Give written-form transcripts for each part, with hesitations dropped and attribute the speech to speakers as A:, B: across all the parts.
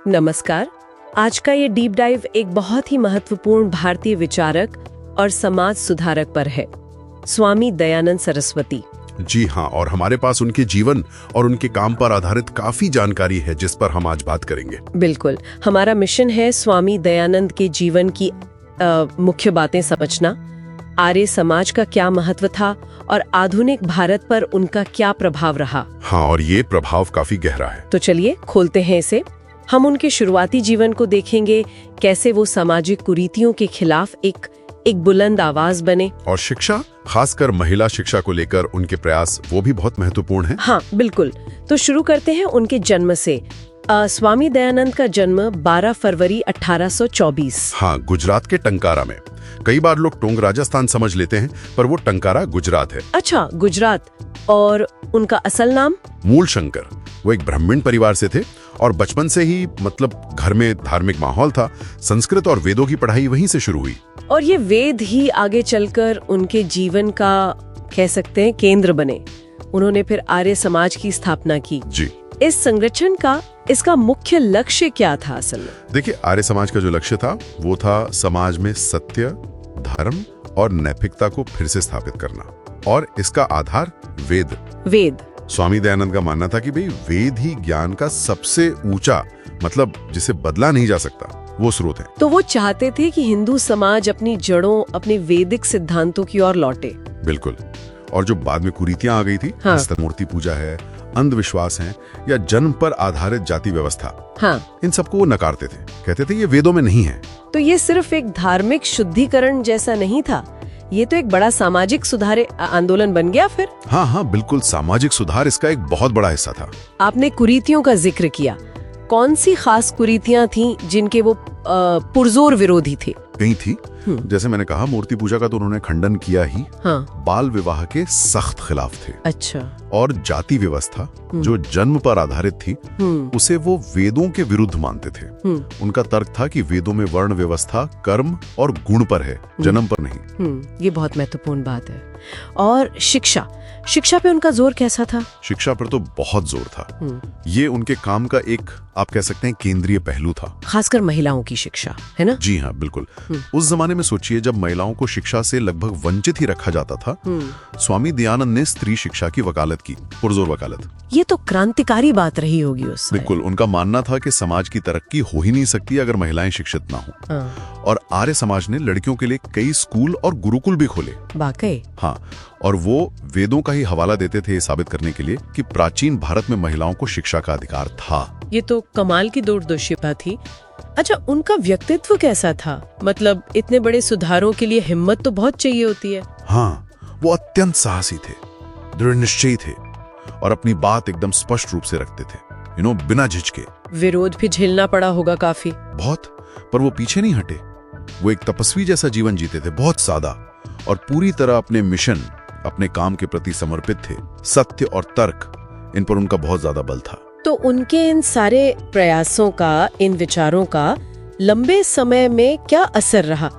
A: नमस्कार। आज का ये डीप डाइव एक बहुत ही महत्वपूर्ण भारतीय विचारक और समाज सुधारक पर है, स्वामी दयानंद सरस्वती।
B: जी हाँ, और हमारे पास उनके जीवन और उनके काम पर आधारित काफी जानकारी है जिस पर हम आज बात करेंगे।
A: बिल्कुल, हमारा मिशन है स्वामी दयानंद के जीवन की मुख्य बातें समझना, आर्य समाज का क्या महत्व था और आधुनिक भारत पर उनका क्या प्रभाव रहा।
B: हाँ, और ये प्रभाव काफी गहरा है।
A: तो चलिए खोलते हैं इसे। हम उनके शुरुआती जीवन को देखेंगे, कैसे वो सामाजिक कुरीतियों के खिलाफ एक बुलंद आवाज बने।
B: और शिक्षा, खासकर महिला शिक्षा को लेकर उनके प्रयास, वो भी बहुत महत्वपूर्ण है।
A: हाँ बिल्कुल। तो शुरू करते हैं उनके जन्म से। स्वामी दयानंद का जन्म 12 फरवरी 1824।
B: हाँ, गुजरात के टंकारा में। कई बार लोग टोंक राजस्थान समझ लेते हैं, पर वो टंकारा गुजरात है।
A: अच्छा, गुजरात। और उनका असल नाम?
B: मूलशंकर। वो एक ब्राह्मण परिवार से थे और बचपन से ही घर में धार्मिक माहौल था। संस्कृत और वेदों की पढ़ाई वहीं से शुरू हुई।
A: और ये वेद ही आगे चलकर उनके जीवन का, कह सकते हैं, केंद्र बने। उन्होंने फिर आर्य समाज की स्थापना की।
B: जी।
A: इस संरक्षण का इसका मुख्य लक्ष्य क्या था असल में?
B: देखिए, आर्य समाज का जो लक्ष्य था वो था समाज में सत्य, धर्म और नैतिकता को फिर से स्थापित करना, और इसका आधार वेद। स्वामी दयानंद का मानना था कि भाई वेद ही ज्ञान का सबसे ऊंचा, जिसे बदला नहीं जा सकता, वो स्रोत है।
A: तो वो चाहते थे कि हिंदू समाज अपनी जड़ों, अपने वैदिक सिद्धांतों की ओर लौटे।
B: बिल्कुल। और जो बाद में कुरीतियां आ गई थी,
A: हाँ।
B: मूर्ति पूजा है, अंधविश्वास है, या जन्म पर आधारित जाति व्यवस्था,
A: हाँ,
B: इन सबको वो नकारते थे। कहते थे ये वेदों में नहीं है।
A: तो ये सिर्फ एक धार्मिक शुद्धिकरण जैसा नहीं था, ये तो एक बड़ा सामाजिक सुधार आंदोलन बन गया फिर।
B: हाँ, बिल्कुल। सामाजिक सुधार इसका एक बहुत बड़ा हिस्सा था।
A: आपने कुरीतियों का जिक्र किया। कौन सी खास कुरीतियां थीं जिनके वो पुरजोर विरोधी थे?
B: कहीं थी, जैसे मैंने कहा, मूर्ति पूजा का तो उन्होंने खंडन किया ही।
A: हाँ।
B: बाल विवाह के सख्त खिलाफ थे।
A: अच्छा।
B: और जाति व्यवस्था जो जन्म पर आधारित थी, उसे वो वेदों के विरुद्ध मानते थे। उनका तर्क था कि वेदों में वर्ण व्यवस्था कर्म और गुण पर है, जन्म पर नहीं।
A: ये बहुत महत्वपूर्ण बात है। और शिक्षा पे उनका जोर कैसा था? शिक्षा
B: पर तो बहुत जोर था। ये उनके काम का एक, आप कह सकते हैं, केंद्रीय पहलू था।
A: खासकर महिलाओं की शिक्षा, है ना?
B: जी हाँ, बिल्कुल। उस जमाने में सोचिए, जब महिलाओं को शिक्षा से लगभग वंचित ही रखा जाता था, स्वामी दयानंद ने स्त्री शिक्षा की वकालत की, पुरजोर वकालत।
A: ये तो क्रांतिकारी बात रही होगी उस समय।
B: बिल्कुल। उनका मानना था कि समाज की तरक्की हो ही नहीं सकती अगर महिलाएं शिक्षित ना हो। और आर्य समाज ने लड़कियों के लिए कई स्कूल और गुरुकुल भी खोले।
A: वाकई?
B: हाँ, और वो वेदों का ही हवाला देते थे साबित करने के लिए कि प्राचीन भारत में महिलाओं को शिक्षा का अधिकार था।
A: ये तो कमाल की दूरदर्शिता थी। अच्छा, उनका व्यक्तित्व कैसा था? इतने बड़े सुधारों के लिए हिम्मत तो बहुत चाहिए होती है।
B: हाँ, वो अत्यंत साहसी थे, दृढ़ निश्चयी थे और अपनी बात एकदम स्पष्ट रूप से रखते थे, बिना झिझके।
A: विरोध भी झेलना पड़ा होगा काफी।
B: बहुत, पर वो पीछे नहीं हटे। वो एक तपस्वी जैसा जीवन जीते थे, बहुत सादा, और पूरी तरह अपने मिशन, अपने काम के प्रति समर्पित थे। सत्य और तर्क, इन पर उनका बहुत ज्यादा बल था।
A: तो उनके इन सारे प्रयासों का, इन विचारों का लंबे समय में क्या असर रहा?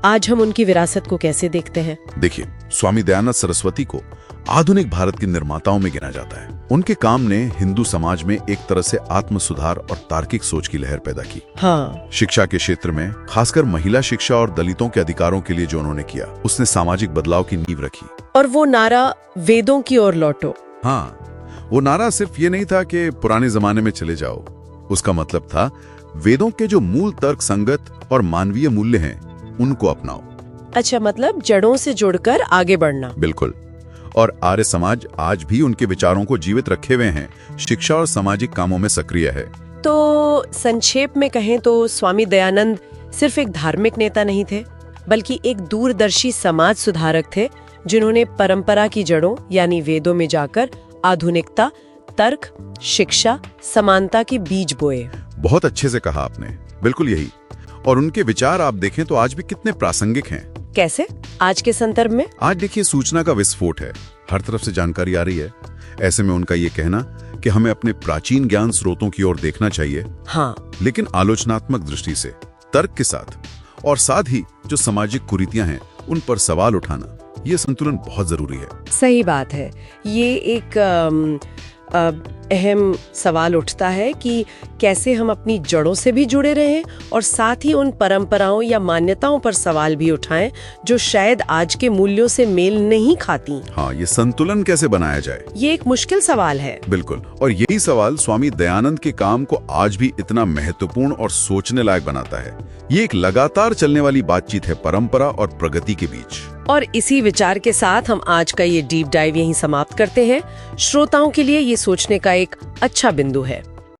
A: आज हम उनकी विरासत को कैसे देखते हैं?
B: देखिए, स्वामी दयानंद सरस्वती को आधुनिक भारत के निर्माताओं में गिना जाता है। उनके काम ने हिंदू समाज में एक तरह से आत्म सुधार और तार्किक सोच की लहर पैदा की।
A: हाँ। शिक्षा
B: के क्षेत्र में, खासकर महिला शिक्षा और दलितों के अधिकारों के लिए जो उन्होंने किया, उसने सामाजिक बदलाव की नींव रखी।
A: और वो नारा, वेदों की ओर लौटो।
B: हाँ, वो नारा सिर्फ ये नहीं था कि पुराने जमाने में चले जाओ। उसका मतलब था वेदों के जो मूल तर्क संगत और मानवीय मूल्य हैं, उनको अपनाओ।
A: अच्छा, जड़ों से जुड़कर आगे बढ़ना।
B: बिल्कुल। और आर्य समाज आज भी उनके विचारों को जीवित रखे हुए हैं, शिक्षा और सामाजिक कामों में सक्रिय है।
A: तो संक्षेप में कहें तो स्वामी दयानंद सिर्फ एक धार्मिक नेता नहीं थे, बल्कि एक दूरदर्शी समाज सुधारक थे, जिन्होंने परंपरा की जड़ों यानी वेदों में जाकर आधुनिकता, तर्क, शिक्षा, समानता के बीज बोए।
B: बहुत अच्छे से कहा आपने, बिल्कुल यही। और उनके विचार आप देखें तो आज भी कितने प्रासंगिक हैं।
A: कैसे? आज के संदर्भ में?
B: आज देखिए, सूचना का विस्फोट है, हर तरफ से जानकारी आ रही है। ऐसे में उनका ये कहना कि हमें अपने प्राचीन ज्ञान स्रोतों की ओर देखना चाहिए,
A: हाँ,
B: लेकिन आलोचनात्मक दृष्टि से, तर्क के साथ, और साथ ही जो सामाजिक कुरीतियां हैं उन पर सवाल उठाना, ये संतुलन बहुत जरूरी है।
A: सही बात है। ये एक अहम सवाल उठता है कि कैसे हम अपनी जड़ों से भी जुड़े रहें और साथ ही उन परंपराओं या मान्यताओं पर सवाल भी उठाएं जो शायद आज के मूल्यों से मेल नहीं खाती।
B: हाँ, ये संतुलन कैसे बनाया जाए,
A: ये एक मुश्किल सवाल है।
B: बिल्कुल, और यही सवाल स्वामी दयानंद के काम को आज भी इतना महत्वपूर्ण और सोचने लायक बनाता है। ये एक लगातार चलने वाली बातचीत है परंपरा और प्रगति के बीच।
A: और इसी विचार के साथ हम आज का ये डीप डाइव यहीं समाप्त करते हैं। श्रोताओं के लिए ये सोचने का एक अच्छा बिंदु है